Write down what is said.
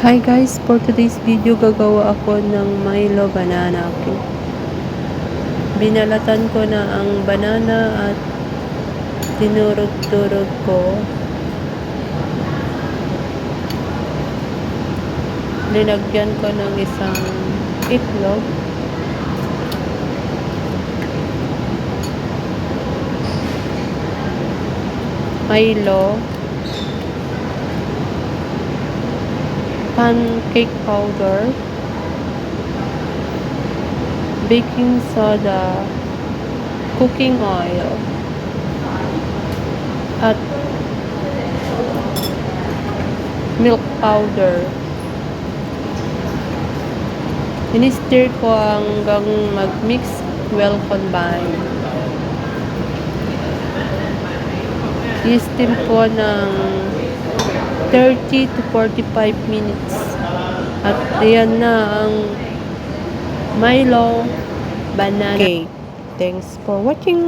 Hi guys, for today's video gagawa ako ng Milo banana cake. Binalatan ko na ang banana at tinurog-turog ko. Linagyan ko ng isang itlog. Milo, pancake powder, baking soda, cooking oil, at milk powder. In-stir ko hanggang mag-mix well combined. I-steam ko ng 30 to 45 minutes. At ayan na ang Milo banana cake. Thanks for watching.